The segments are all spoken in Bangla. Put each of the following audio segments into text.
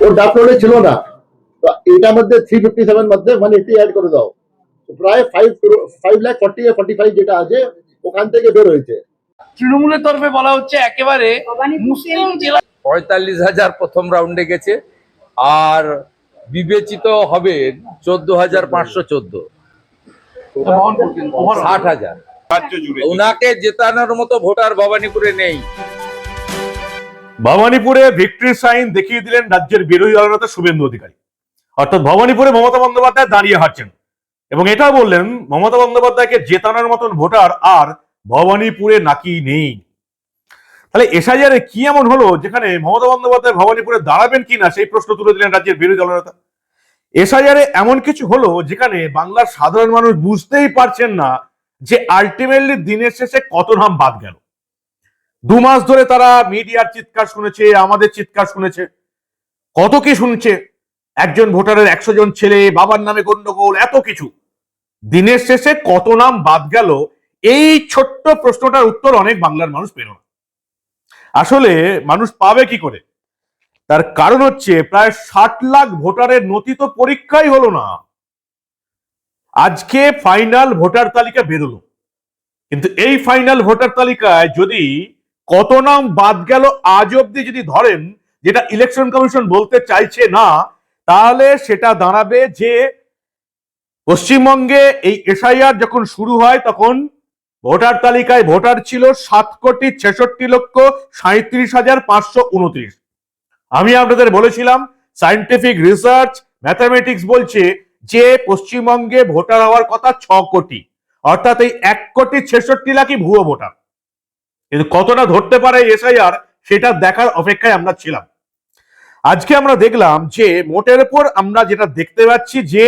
ও ড্রাফট নোটে ছিল না, তো এটার মধ্যে 357 মধ্যে 180 অ্যাড করে দাও, প্রায় 5,40,45 যেটা আছে ওখান থেকে বের হয়েছে। তৃণমূলের তরফে বলা হচ্ছে একেবারে মুসলিম জেলা 45,000 প্রথম রাউন্ডে গেছে, আর বিবেচিত হবে 14,514, 60,000। ওনাকে জেতানোর মতো ভোটার ভবানীপুরে নেই। ভবানীপুরে ভিক্টরি সাইন দেখিয়ে দিলেন রাজ্যের বিরোধী দলনেতা শুভেন্দু অধিকারী। অর্থাৎ ভবানীপুরে মমতা বন্দ্যোপাধ্যায় দাঁড়িয়ে হাঁটছেন এবং এটা বললেন মমতা বন্দ্যোপাধ্যায়কে জেতানোর মতন ভোটার আর ভবানীপুরে নাকি নেই। তাহলে এসআইআরে কি এমন হলো যেখানে মমতা বন্দ্যোপাধ্যায় ভবানীপুরে দাঁড়াবেন কিনা সেই প্রশ্ন তুলে দিলেন রাজ্যের বিরোধী দলনেতা। এসআইআরে এমন কিছু হলো যেখানে বাংলার সাধারণ মানুষ বুঝতেই পারছেন না যে আলটিমেটলি দিনের শেষে কত নাম বাদ গেল। 2 মাস ধরে তারা মিডিয়ার চিৎকার শুনেছে, আমাদের চিৎকার শুনেছে, কত কি শুনছে, একজন ভোটারের 100 জন ছেলে, বাবার নামে গন্ডগোল, এত কিছু। দিনের শেষে কত নাম বাদ গেল, এই ছোট্ট প্রশ্নটার উত্তর অনেক বাংলার মানুষ পেল না। আসলে মানুষ পাবে কি করে? তার কারণ হচ্ছে প্রায় 60 লাখ ভোটারের নথি তো পরীক্ষাই হলো না। আজকে ফাইনাল ভোটার তালিকা বেরোলো, কিন্তু এই ফাইনাল ভোটার তালিকায় যদি কত নাম বাদ গেল আজ অব্দি যদি ধরেন, যেটা ইলেকশন কমিশন বলতে চাইছে না, তাহলে সেটা দাঁড়াবে যে পশ্চিমবঙ্গে এই এসআইআর যখন শুরু হয় তখন ভোটার তালিকায় ভোটার ছিল 7,66,37,529। আমি আপনাদের বলেছিলাম সায়েন্টিফিক রিসার্চ ম্যাথামেটিক্স বলছে যে পশ্চিমবঙ্গে ভোটার হওয়ার কথা 6 কোটি, অর্থাৎ এই 1,66,00,000 ভুয়ো ভোটার। কিন্তু কতটা ধরতে পারে এসআইআর সেটা দেখার অপেক্ষায় আমরা ছিলাম। আজকে আমরা দেখলাম যে মোটের উপর আমরা যেটা দেখতে পাচ্ছি যে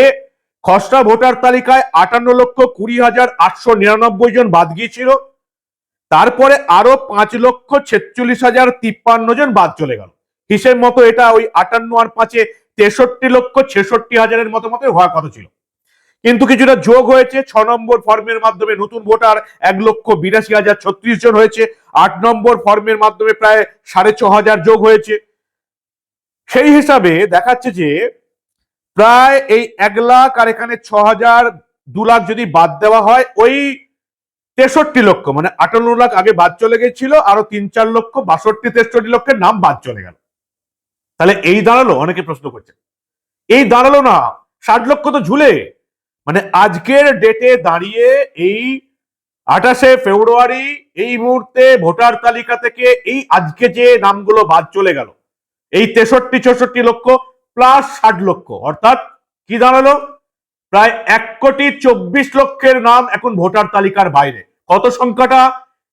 খসড়া ভোটার তালিকায় 58,20,899 জন বাদ গিয়েছিল, তারপরে আরো 5,46,53 জন বাদ চলে গেল। হিসেব মতো এটা ওই 58 আর 5-এ 63,66,000 মতো হওয়ার কথা ছিল, কিন্তু কিছুটা যোগ হয়েছে। 6 নম্বর ফর্মের মাধ্যমে নতুন ভোটার 1,82,036 জন হয়েছে, 8 নম্বর ফর্মের মাধ্যমে প্রায় 4,500 যোগ হয়েছে। সেই হিসাবে দেখাচ্ছে যে প্রায় এই 1 লাখ আর এখানে 6,000, 2 লাখ যদি বাদ দেওয়া হয়, ওই 63 লক্ষ মানে 58 লাখ আগে বাদ চলে গেছিল, আরো 3-4 লক্ষ 62-63 লক্ষের নাম বাদ চলে গেল। তাহলে এই দাঁড়ালো, অনেকে প্রশ্ন করছে এই দাঁড়ালো না 60 লক্ষ তো ঝুলে। মানে আজকের ডেটে দাঁড়িয়ে এই 28শে ফেব্রুয়ারি এই মুহূর্তে ভোটার তালিকা থেকে এই আজকে যে নামগুলো বাদ চলে গেল, এই 63-64 লক্ষ প্লাস 60 লক্ষ, অর্থাৎ কি দাঁড়ালো প্রায় 1,24,00,000 নাম এখন ভোটার তালিকার বাইরে। কত সংখ্যাটা?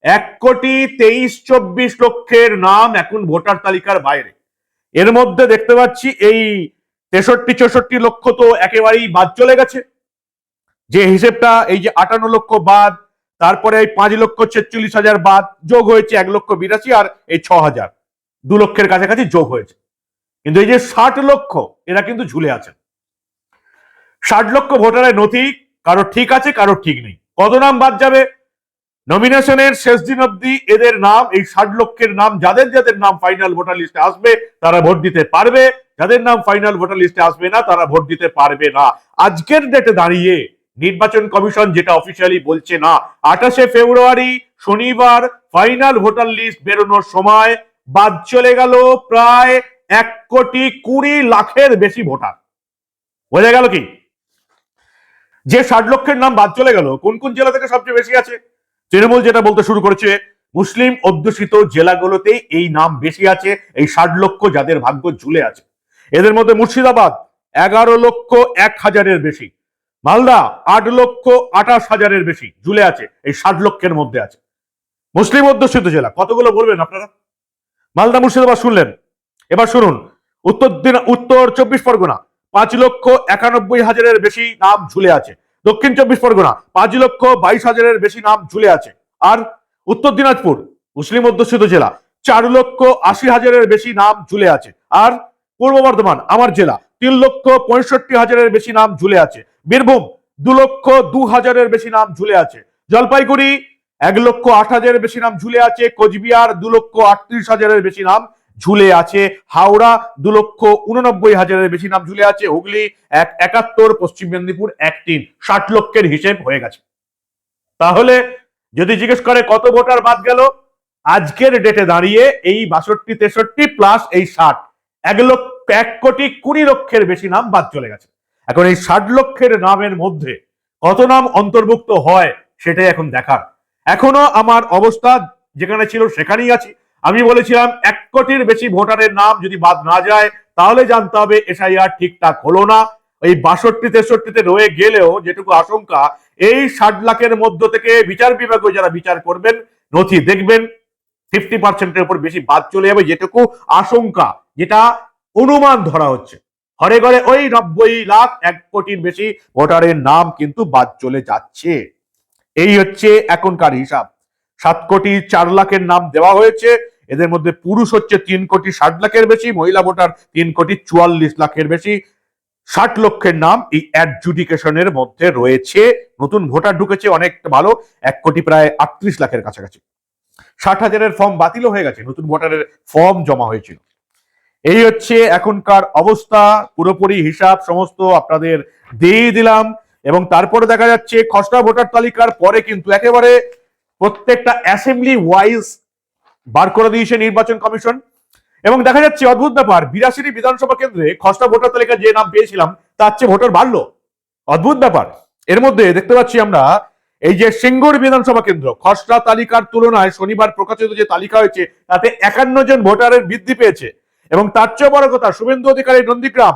1,23,24,00,000 নাম এখন ভোটার তালিকার বাইরে। এর মধ্যে দেখতে পাচ্ছি এই 63-64 লক্ষ তো একেবারেই বাদ চলে গেছে। যে হিসেবটা এই যে 58 লক্ষ বাদ, তারপরে এই 5,46,000 বাদ, যোগ হয়েছে 1,82,000, আর এই 6,000 2 লক্ষের কাছাকাছি যোগ হয়েছে। কিন্তু এই যে 60 লক্ষ এরা কিন্তু ঝুলে আছেন। 60 লক্ষ ভোটারের নথি কারো ঠিক আছে, কারো ঠিক নেই। কত নাম বাদ যাবে? নমিনেশনের শেষ দিন অব্দি এদের নাম, এই 60 লক্ষের নাম, যাদের যাদের নাম ফাইনাল ভোটার লিস্টে আসবে তারা ভোট দিতে পারবে, যাদের নাম ফাইনাল ভোটার লিস্টে আসবে না তারা ভোট দিতে পারবে না। আজকের ডেটে দাঁড়িয়ে নির্বাচন কমিশন যেটা অফিসিয়ালি বলছে না, 28শে ফেব্রুয়ারি শনিবার ফাইনাল ভোটার লিস্ট বেরোনোর সময় বাদ চলে গেল প্রায় 1,20,00,000 বেশি ভোটার। বোঝা গেল কি? যে 60 লক্ষের নাম বাদ চলে গেল, কোন কোন জেলা থেকে সবচেয়ে বেশি আছে? তৃণমূল যেটা বলতে শুরু করেছে, মুসলিম অধ্যুষিত জেলাগুলোতেই এই নাম বেশি আছে, এই 60 লক্ষ যাদের ভাগ্য ঝুলে আছে। এদের মধ্যে মুর্শিদাবাদ 11,01,000 বেশি, মালদা 8,28,000 বেশি ঝুলে আছে, এই 60 লক্ষের মধ্যে আছে। মুসলিম অধ্যুষিত জেলা কতগুলো বলবেন আপনারা? মালদা মুর্শিদাবাদ শুনলেন, এবার শুনুন উত্তর 24 পরগনা 5,91,000 বেশি নাম ঝুলে আছে। দক্ষিণ 24 পরগনা 5,22,000 বেশি নাম ঝুলে আছে। আর উত্তর দিনাজপুর মুসলিম অধ্যুষিত জেলা 4,80,000 বেশি নাম ঝুলে আছে। আর পূর্ব বর্ধমান আমার জেলা 3,65,000 বেশি নাম ঝুলে আছে। বীরভূম 2,02,000 বেশি নাম ঝুলে আছে। জলপাইগুড়ি 1,08,000 বেশি নাম ঝুলে আছে। কোচবিহার 2,38,000 বেশি নাম ঝুলে আছে, হাওড়া 2,89,000-এর বেশি নাম ঝুলে আছে, হুগলি 171, পশ্চিম মেদিনীপুর 1-3, 60 লক্ষের হিসেব হয়ে গেছে। তাহলে যদি জিজ্ঞেস করে কত ভোটার বাদ গেল, আজকের ডেটে দাঁড়িয়ে এই 62-63 প্লাস এই 60, 1,20,20,00,000 বেশি নাম বাদ চলে গেছে। এখন এই 60 লক্ষের নামের মধ্যে কত নাম অন্তর্ভুক্ত হয় সেটাই এখন দেখার। এখনো আমার অবস্থা যেখানে ছিল সেখানেই আছি। আমি বলেছিলাম 1 কোটির বেশি ভোটারের নাম যদি বাদ না যায় তাহলে জানতে হবে এসআইআর ঠিকঠাক হলো না। এই 62-63-তে রয়ে গেলেও যেটুকু আশঙ্কা, এই 60 লাখের মধ্য থেকে বিচার বিভাগে যারা বিচার করবেন, নথি দেখবেন, 50%-এর উপর বেশি বাদ চলে যাবে, যেটুকু আশঙ্কা, যেটা অনুমান ধরা হচ্ছে। ঘরে ঘরে ওই 90 লাখ 1 কোটির বেশি ভোটারের নাম কিন্তু বাদ চলে যাচ্ছে। এই হচ্ছে এখনকার হিসাব। 7,04,00,000-এর নাম দেওয়া হয়েছে, এদের মধ্যে পুরুষ হচ্ছে 3,60,00,000-এর বেশি, মহিলা ভোটার 3,44,00,000-এর বেশি। 60 লক্ষের নাম এই অ্যাডজুডিকেশনের মধ্যে রয়েছে। নতুন ভোটার ঢুকেছে অনেকটা ভালো, 1,38,00,000-এর কাছাকাছি। 60,000-এর ফর্ম বাতিলও হয়ে গেছে, নতুন ভোটারের ফর্ম জমা হয়েছিল। এই হচ্ছে এখনকার অবস্থা, পুরোপুরি হিসাব সমস্ত আপনাদের দিয়ে দিলাম। এবং তারপরে দেখা যাচ্ছে খসড়া ভোটার তালিকার পরে কিন্তু একেবারে প্রত্যেকটা অ্যাসেম্বলি ওয়াইজ বার করে দিয়েছে নির্বাচন কমিশন। এবং দেখা যাচ্ছে অদ্ভুত ব্যাপার, 82টি বিধানসভা কেন্দ্রে খসড়া ভোটার তালিকা যে নাম পেয়েছিলাম তার চেয়ে ভোটার বাড়লো। অদ্ভুত ব্যাপার। এর মধ্যে দেখতে পাচ্ছি আমরা এই যে সিঙ্গুর বিধানসভা কেন্দ্র, খসড়া তালিকার তুলনায় শনিবার প্রকাশিত যে তালিকা হয়েছে তাতে 51 জন ভোটারের বৃদ্ধি পেয়েছে। এবং তার চেয়ে বড় কথা, শুভেন্দু অধিকারী নন্দীগ্রাম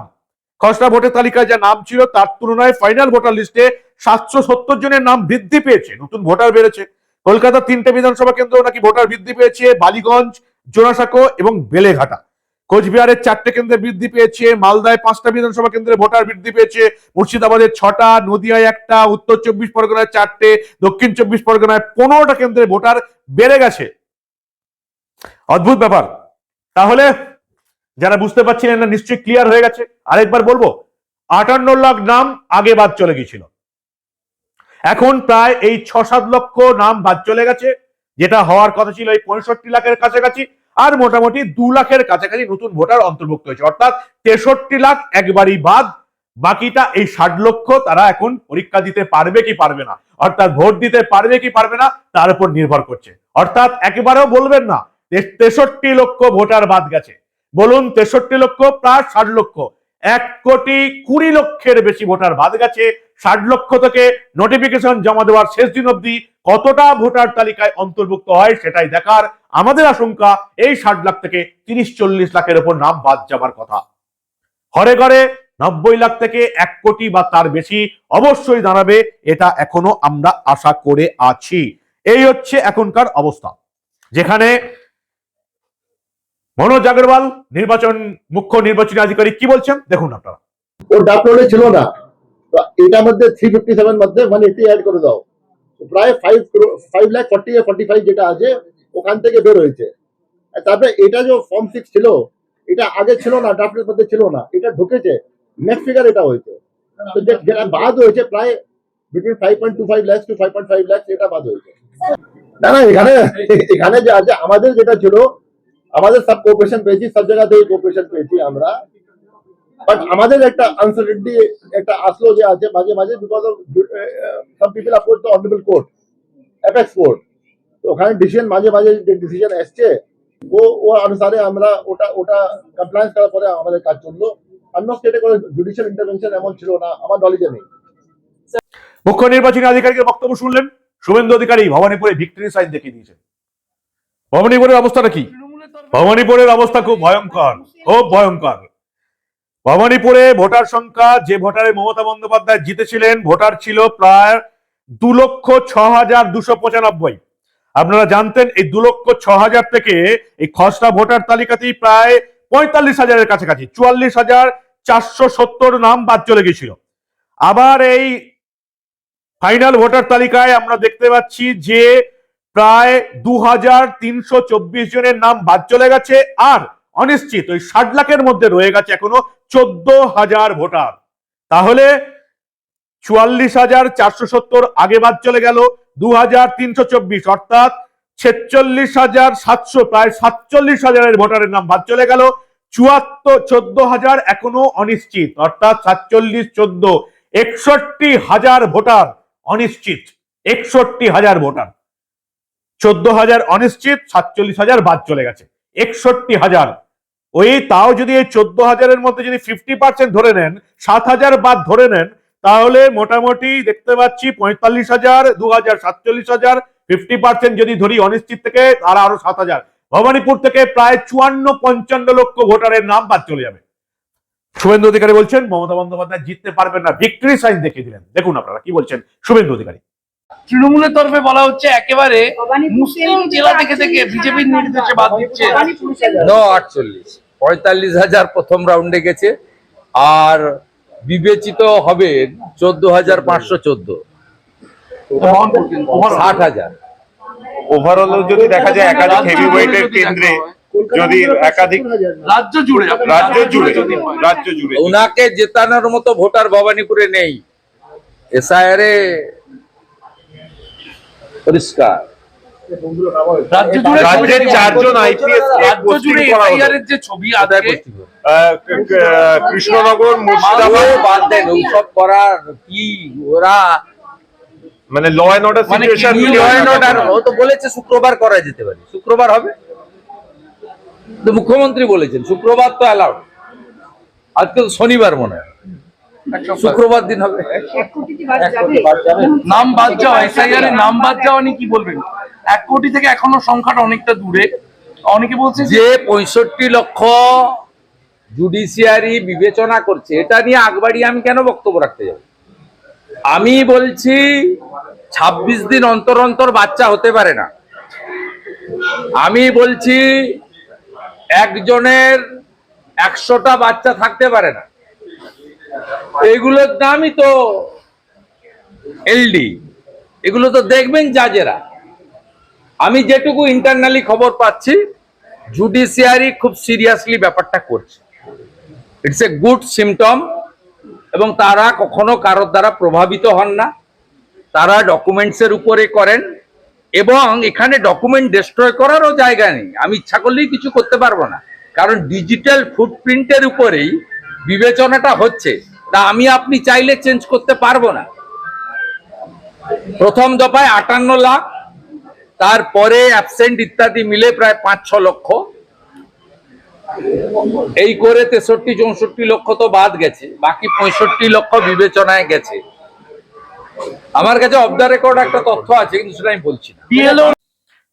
খসড়া ভোটার তালিকায় যা নাম ছিল তার তুলনায় ফাইনাল ভোটার লিস্টে 770 জনের নাম বৃদ্ধি পেয়েছে, নতুন ভোটার বেড়েছে। কলকাতার 3টে বিধানসভা কেন্দ্র নাকি ভোটার বৃদ্ধি পেয়েছে, বালিগঞ্জ, জোড়াসাঁকো এবং বেলেঘাটা। কোচবিহারের 4টে কেন্দ্রে বৃদ্ধি পেয়েছে, মালদায় 5টা বিধানসভা কেন্দ্রে ভোটার বৃদ্ধি পেয়েছে, মুর্শিদাবাদের 6টা, নদিয়ায় 1টা, উত্তর 24 পরগনায় 4টে, দক্ষিণ 24 পরগনায় 15টা কেন্দ্রে ভোটার বেড়ে গেছে। অদ্ভুত ব্যাপার। তাহলে যারা বুঝতে পারছিলেন না নিশ্চয়ই ক্লিয়ার হয়ে গেছে। আরেকবার বলবো, 58 লাখ নাম আগে বাদ চলে গিয়েছিল, এখন প্রায় এই 6-7 লক্ষ নাম বাদ চলে গেছে, যেটা হওয়ার কথা ছিল এই 65 লাখের কাছাকাছি। আর মোটামুটি 2 লাখের কাছাকাছি নতুন ভোটার অন্তর্ভুক্ত হয়েছে, অর্থাৎ 63 লাখ একবারই বাদ। বাকিটা এই 60 লক্ষ তারা এখন পরীক্ষা দিতে পারবে কি পারবে না, অর্থাৎ ভোট দিতে পারবে কি পারবে না তার উপর নির্ভর করছে। অর্থাৎ একেবারেও বলবেন না 63 লক্ষ ভোটার বাদ গেছে, বলুন 63 লক্ষ প্লাস 60 লক্ষ, 1,20,00,000-এর বেশি ভোটার বাদ গেছে। 60 লক্ষ থেকে নোটিফিকেশন জমা দেওয়ার শেষ দিন অবধি কতটা ভোটার তালিকায় অন্তর্ভুক্ত হয় সেটাই দেখার। আমাদের আশঙ্কা এই 60 লাখ থেকে 30-40 লাখের উপর নাম বাদ যাবার কথা। ঘরে ঘরে 90 লাখ থেকে 1 কোটি বা তার বেশি অবশ্যই দাঁড়াবে, এটা এখনো আমরা আশা করে আছি। এই হচ্ছে এখনকার অবস্থা, যেখানে মনোজ আগরওয়াল মুখ্য নির্বাচনী আধিকারিক কি বলছেন দেখুন আপনারা। ও ডাউনলোডে ছিল না, তো এটার মধ্যে 357 মধ্যে 180 অ্যাড করে দাও, প্রায় 5,40,45 যেটা আছে ওখান থেকে বের হয়েছে। তারপরে এটা যে ফর্ম 6 ছিল, এটা আগে ছিল না, ড্রাফটের মধ্যে ছিল না, এটা ঢুকেছে, নেক্সট ফিগার এটা হয়েছে। তো যেটা বাদ হয়েছে প্রায় বিটুইন 5.25 লাখ টু 5.5 লাখ, এটা বাদ হয়েছে। না না, এখানে যে আছে আমাদের যেটা ছিল, আমাদের সব কোঅপারেশন পেয়েছি, সব জায়গাতেই কোঅপারেশন পেয়েছি আমরা, বাট আমাদের একটা আনসার্টেনিটি একটা আসলো যে আছে মাঝে মাঝে, because of some people approach the honourable court, apex court, তো ওখানে ডিসিশন মাঝে মাঝে যে ডিসিশন এসছে ও অনুসারে আমরা ওটা কমপ্লায়েন্স করার পরে আমাদের কাজ চললো। অন্য স্টেটে করে জুডিশিয়াল ইন্টারভেনশন এমন ছিল না, আমার নলেজে নেই। মুখ্য নির্বাচনী আধিকারিকের বক্তব্য শুনলেন। শুভেন্দু অধিকারী ভবানীপুরে ভিক্টরি সাইন দেখিয়ে দিয়েছেন। ভবানীপুরের অবস্থাটা কি? ভবানীপুরের অবস্থা খুব ভয়ঙ্কর, খুব ভয়ঙ্কর। ভবানীপুরে ভোটার সংখ্যা, যে ভোটারে মমতা বন্দ্যোপাধ্যায় জিতেছিলেন, ভোটার ছিল প্রায় 2,06,295। আপনারা জানতেন এই 2,06,000 থেকে এই খসড়া ভোটার তালিকাতেই প্রায় 45,000-এর কাছাকাছি, 44,470 নাম বাদ চলে গেছিল। আবার এই ফাইনাল ভোটার তালিকায় আমরা দেখতে পাচ্ছি যে প্রায় 2,324 জনের নাম বাদ চলে গেছে। আর অনিশ্চিত ওই 60 লাখের মধ্যে রয়ে গেছে এখনো 14,000 ভোটার। তাহলে 44,470 আগে বাদ চলে গেল, 2,324, অর্থাৎ 46,700 প্রায় 47,000 ভোটারের নাম বাদ চলে গেল। 14,000 এখনো অনিশ্চিত, অর্থাৎ 47, 14, 61,000 ভোটার অনিশ্চিত। 61,000 ভোটার, 14,000 অনিশ্চিত, 47,000 বাদ চলে গেছে, 61,000। ওই তাও যদি এই 14,000-এর মধ্যে যদি 50% ধরে নেন, 7,000 বাদ ধরে নেন, তাহলে মোটামুটি দেখতে পাচ্ছি 45,000, 2,000, 47,000, 50% যদি ধরি অনিশ্চিত থেকে, আর আরো 7,000। ভবানীপুর থেকে প্রায় 54-55 লক্ষ ভোটারের নাম বাদ চলে যাবে। শুভেন্দু অধিকারী বলছেন মমতা বন্দ্যোপাধ্যায় জিততে পারবেন না, ভিক্টরি সাইন দেখিয়ে দিলেন। দেখুন আপনারা কি বলছেন শুভেন্দু অধিকারী। তৃণমূলের তরফে বলা হচ্ছে একেবারে মুসলিম জেলা থেকে বিজেপির নির্দেশে বাদ দিচ্ছে। 45,000 প্রথম রাউন্ডে গেছে, আর বিবেচিত হবে 14,514, 60,000। ওভারঅল যদি দেখা যায় একাধিক হেভিওয়েটের কেন্দ্রে, যদি একাধিক রাজ্য জুড়ে ওনাকে জেতানোর মতো ভোটার ভবানীপুরে নেই। এসআইআরে পরিষ্কার, রাজ্যের 4 জন আইপিএস রাজ্য জুড়ে এসআইআর এর যে ছবি আদায় কৃষ্ণনগর, মুর্শিদাবাদ বাদ দেন ওসব করার কি, ওরা মানে ল এন্ড অর্ডার মানে সিচুয়েশন, কি law and order? ও তো বলেছে শুক্রবার করা যেতে পারে, শুক্রবার হবে তো মুখ্যমন্ত্রী বলেছেন শুক্রবার তো অ্যালাউড। আজকে তো শনিবার মনে হয়, শুক্রবার দিন হবে। নাম বাদ যাওয়া, এসআইআর এর নাম বাদ যাওয়া নিয়ে কি বলবেন? 1 কোটি থেকে এখনো সংখ্যাটা অনেকটা দূরে। অনেকে বলছে যে 65 লক্ষ জুডিশিয়ারি বিবেচনা করছে, এটা নিয়ে আগবাড়িয়ে আমি কেন বক্তব্য রাখতে যাব? আমি বলছি 26 দিন অন্তর অন্তর বাচ্চা হতে পারে না। আমি বলছি একজনের 100টা বাচ্চা থাকতে পারে না। এগুলোর নামই তো এলডি, এগুলো তো দেখবেন জাজেরা। আমি যেটুকু ইন্টারনালি খবর পাচ্ছি, জুডিশিয়ারি খুব সিরিয়াসলি ব্যাপারটা করছে। ইটস এ গুড সিমটম, এবং তারা কখনো কারোর দ্বারা প্রভাবিত হন না। তারা ডকুমেন্টসের উপরে করেন, এবং এখানে ডকুমেন্ট ডিস্ট্রয় করারও জায়গা নেই। আমি ইচ্ছা করলেই কিছু করতে পারবো না, কারণ ডিজিটাল ফুটপ্রিন্টের উপরেই বিবেচনাটা হচ্ছে। তা আমি আপনি চাইলে চেঞ্জ করতে পারবো না। প্রথম দফায় 58 লাখ, তারপরে অ্যাবসেন্ট ইত্যাদি মিলে প্রায় 5-6 লক্ষ, এই করে 63-64 লক্ষ তো বাদ গেছে, বাকি 65 লক্ষ বিবেচনায় গেছে। আমার কাছে অফ দ্য রেকর্ড একটা তথ্য আছে, কিন্তু সেটা আমি বলছি না।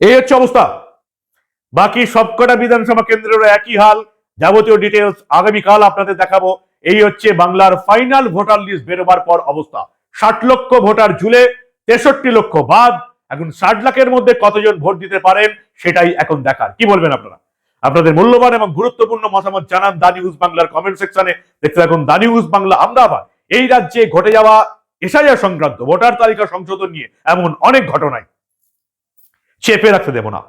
এই হচ্ছে অবস্থা। বাকি সবকটা বিধানসভা কেন্দ্রের একই হাল। যাবতীয় ডিটেলস আগামীকাল আপনাদের দেখাবো। এই হচ্ছে বাংলার ফাইনাল ভোটার লিস্ট বেরোবার পর অবস্থা। 60 লক্ষ ভোটার ঝুলে 63 লক্ষ বাদ। এখন 60 লাখের মধ্যে কতজন ভোট দিতে পারেন সেটাই এখন দেখার। কি বলবেন আপনারা? আপনাদের মূল্যবান এবং গুরুত্বপূর্ণ মতামত জানান দা নিউজ বাংলার কমেন্ট সেকশনে। দেখতে থাকুন দা নিউজ বাংলা। আমরা আবার এই রাজ্যে ঘটে যাওয়া এসআইআর সংক্রান্ত ভোটার তালিকা সংশোধন নিয়ে এমন অনেক ঘটনায় চেপে রাখতে দেব না।